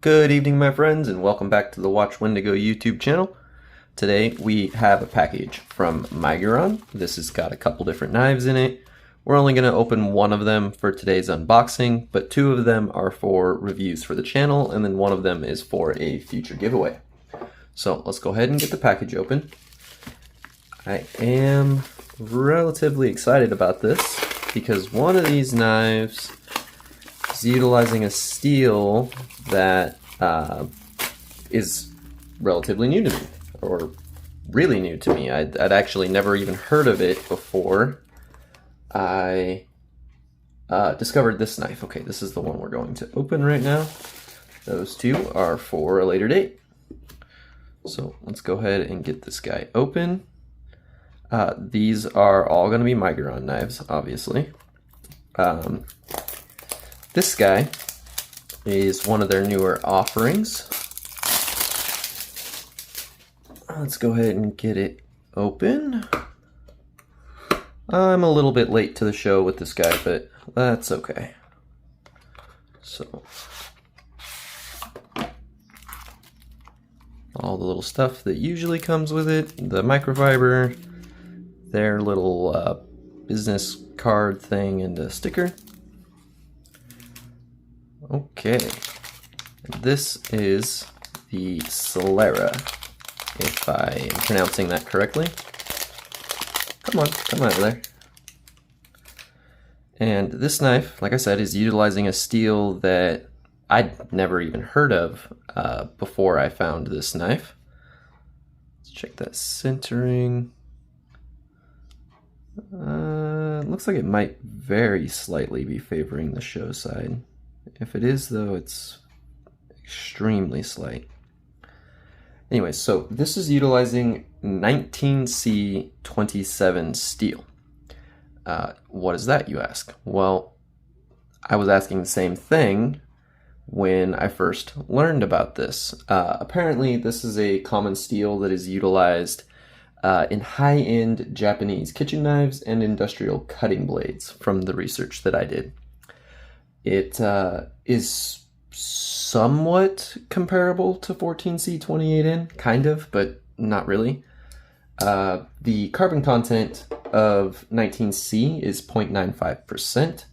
Good evening, my friends, and welcome back to the Watch Wendigo YouTube channel. Today we have a package from Miguron. This has got a couple different knives in it. We're only going to open one of them for today's unboxing, but two of them are for reviews for the channel, and then one of them is for a future giveaway. So let's go ahead and get the package open. I am relatively excited about this because one of these knives is utilizing a steel that is relatively new to me, or really new to me. I'd actually never even heard of it before I discovered this knife. Okay, this is the one we're going to open right now. Those two are for a later date. So let's go ahead and get this guy open. These are all going to be Miguron knives, obviously. This guy is one of their newer offerings. Let's go ahead and get it open. I'm a little bit late to the show with this guy, but that's okay. So, all the little stuff that usually comes with it, the microfiber, their little business card thing, and a sticker. Okay, this is the Celora, if I am pronouncing that correctly. Come out of there. And this knife, like I said, is utilizing a steel that I'd never even heard of before I found this knife. Let's check that centering. Looks like it might very slightly be favoring the show side. If it is, though, it's extremely slight. Anyway, so this is utilizing 19C27 steel. What is that, you ask? Well, I was asking the same thing when I first learned about this. Apparently, this is a common steel that is utilized in high-end Japanese kitchen knives and industrial cutting blades from the research that I did. It is somewhat comparable to 14C28N, kind of, but not really. The carbon content of 19C is 0.95%,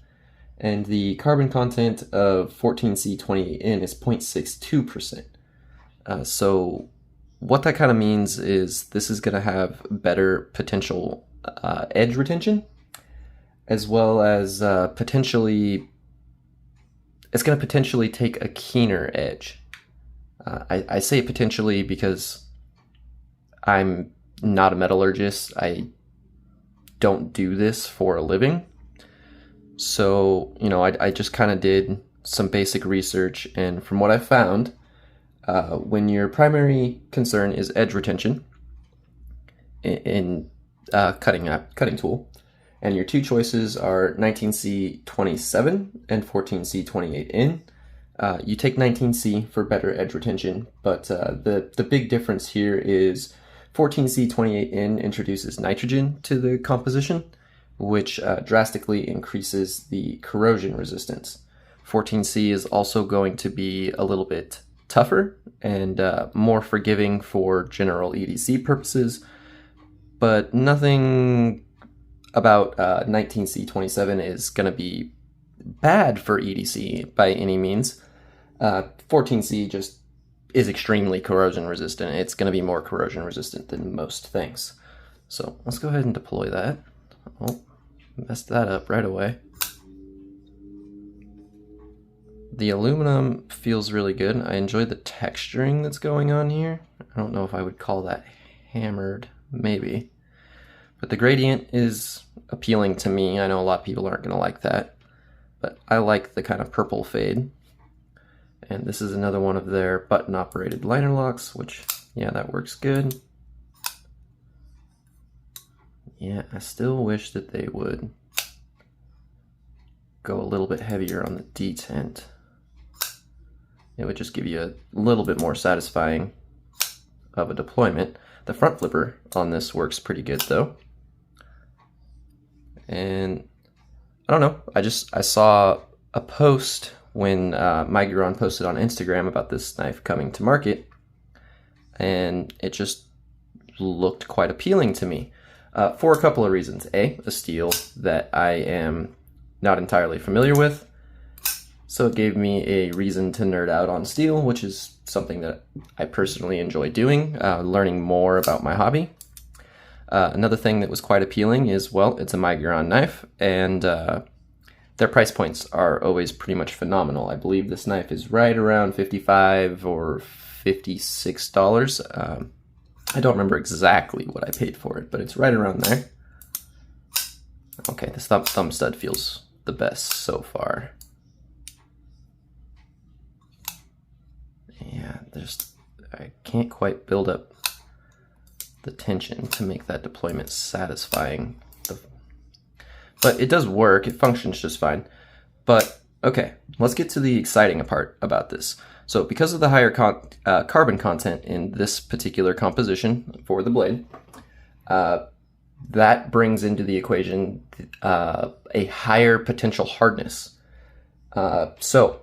and the carbon content of 14C28N is 0.62%. So what that kind of means is this is going to have better potential edge retention, as well as it's going to potentially take a keener edge. I say potentially because I'm not a metallurgist. I don't do this for a living. So, you know, I just kind of did some basic research, and from what I found, when your primary concern is edge retention in cutting tool, and your two choices are 19C27 and 14C28N. You take 19C for better edge retention, but the big difference here is 14C28N introduces nitrogen to the composition, which drastically increases the corrosion resistance. 14C is also going to be a little bit tougher and more forgiving for general EDC purposes, but nothing about 19C27 is going to be bad for EDC by any means. 14C just is extremely corrosion resistant. It's going to be more corrosion resistant than most things. So let's go ahead and deploy that. Oh, messed that up right away. The aluminum feels really good. I enjoy the texturing that's going on here. I don't know if I would call that hammered, maybe. But the gradient is appealing to me. I know a lot of people aren't going to like that, but I like the kind of purple fade. And this is another one of their button-operated liner locks, which, yeah, that works good. Yeah, I still wish that they would go a little bit heavier on the detent. It would just give you a little bit more satisfying of a deployment. The front flipper on this works pretty good, though. And I don't know, I saw a post when Miguron posted on Instagram about this knife coming to market, and it just looked quite appealing to me for a couple of reasons. A steel that I am not entirely familiar with, so it gave me a reason to nerd out on steel, which is something that I personally enjoy doing, learning more about my hobby. Another thing that was quite appealing is, well, it's a Miguron knife, and their price points are always pretty much phenomenal. I believe this knife is right around $55 or $56. I don't remember exactly what I paid for it, but it's right around there. Okay, this thumb stud feels the best so far. Yeah, I can't quite build up the tension to make that deployment satisfying. But it does work, it functions just fine. But okay, let's get to the exciting part about this. So because of the higher carbon content in this particular composition for the blade, that brings into the equation a higher potential hardness. So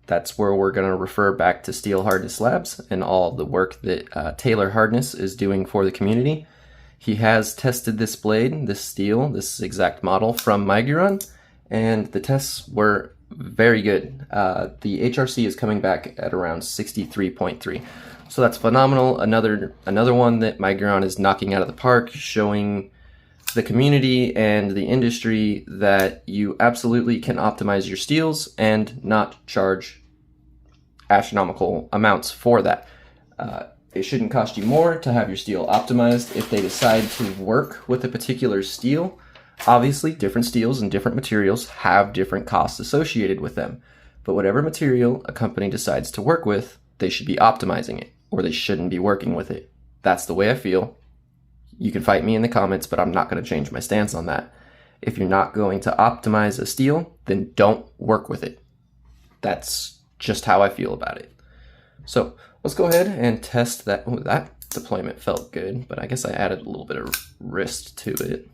that's where we're going to refer back to Steel Hardness Labs and all the work that Taylor Hardness is doing for the community. He has tested this blade, this steel, this exact model from Miguron, and the tests were very good. The HRC is coming back at around 63.3. So that's phenomenal. Another one that Miguron is knocking out of the park, showing the community and the industry that you absolutely can optimize your steels and not charge astronomical amounts for that. It shouldn't cost you more to have your steel optimized. If they decide to work with a particular steel, obviously different steels and different materials have different costs associated with them. But whatever material a company decides to work with, they should be optimizing it, or they shouldn't be working with it. That's the way I feel. You can fight me in the comments, but I'm not going to change my stance on that. If you're not going to optimize a steel, then don't work with it. That's just how I feel about it. So let's go ahead and test that. Oh, that deployment felt good, but I guess I added a little bit of wrist to it.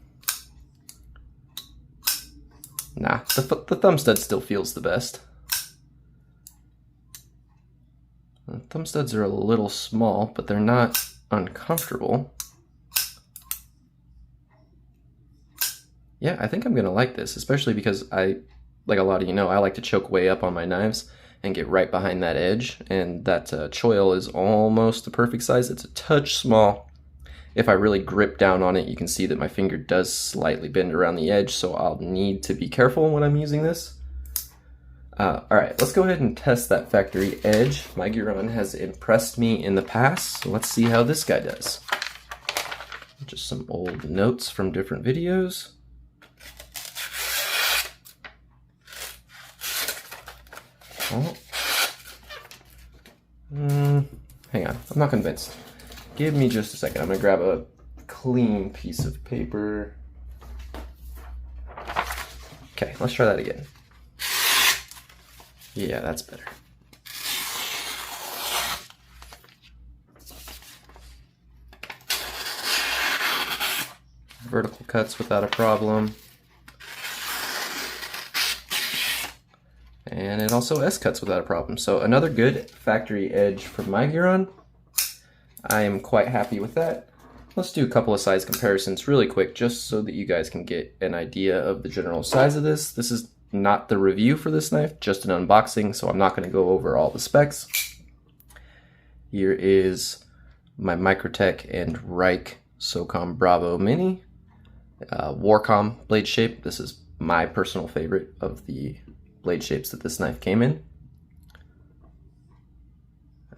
Nah, the thumb stud still feels the best. The thumb studs are a little small, but they're not uncomfortable. Yeah, I think I'm gonna like this, especially because like a lot of you know, I like to choke way up on my knives and get right behind that edge, and that choil is almost the perfect size. It's a touch small. If I really grip down on it, you can see that my finger does slightly bend around the edge, so I'll need to be careful when I'm using this. All right, let's go ahead and test that factory edge. Miguron has impressed me in the past, so let's see how this guy does. Just some old notes from different videos. Oh. Hang on, I'm not convinced. Give me just a second. I'm gonna grab a clean piece of paper. Okay, let's try that again. Yeah, that's better. Vertical cuts without a problem. And it also S-cuts without a problem. So another good factory edge from Miguron. I am quite happy with that. Let's do a couple of size comparisons really quick, just so that you guys can get an idea of the general size of this. This is not the review for this knife, just an unboxing, so I'm not going to go over all the specs. Here is my Microtech and Reich SOCOM Bravo Mini. Warcom blade shape. This is my personal favorite of the blade shapes that this knife came in.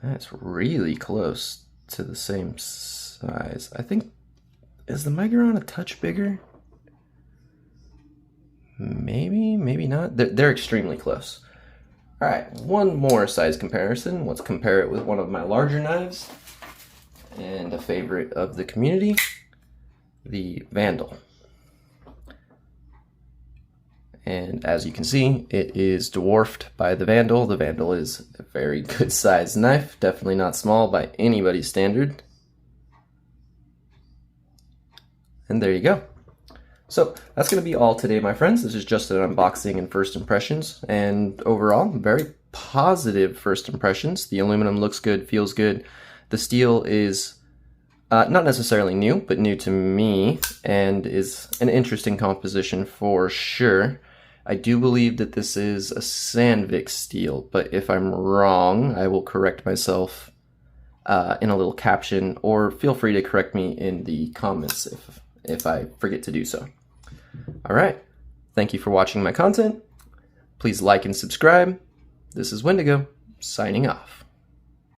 That's really close to the same size. I think, is the Miguron a touch bigger? Maybe, maybe not. They're extremely close. All right, one more size comparison. Let's compare it with one of my larger knives and a favorite of the community, the Vandal. And as you can see, it is dwarfed by the Vandal. The Vandal is a very good sized knife, definitely not small by anybody's standard. And there you go. So that's going to be all today, my friends. This is just an unboxing and first impressions, and overall, very positive first impressions. The aluminum looks good, feels good. The steel is not necessarily new, but new to me, and is an interesting composition for sure. I do believe that this is a Sandvik steel, but if I'm wrong, I will correct myself in a little caption, or feel free to correct me in the comments if I forget to do so. All right, thank you for watching my content. Please like and subscribe. This is Wendigo, signing off.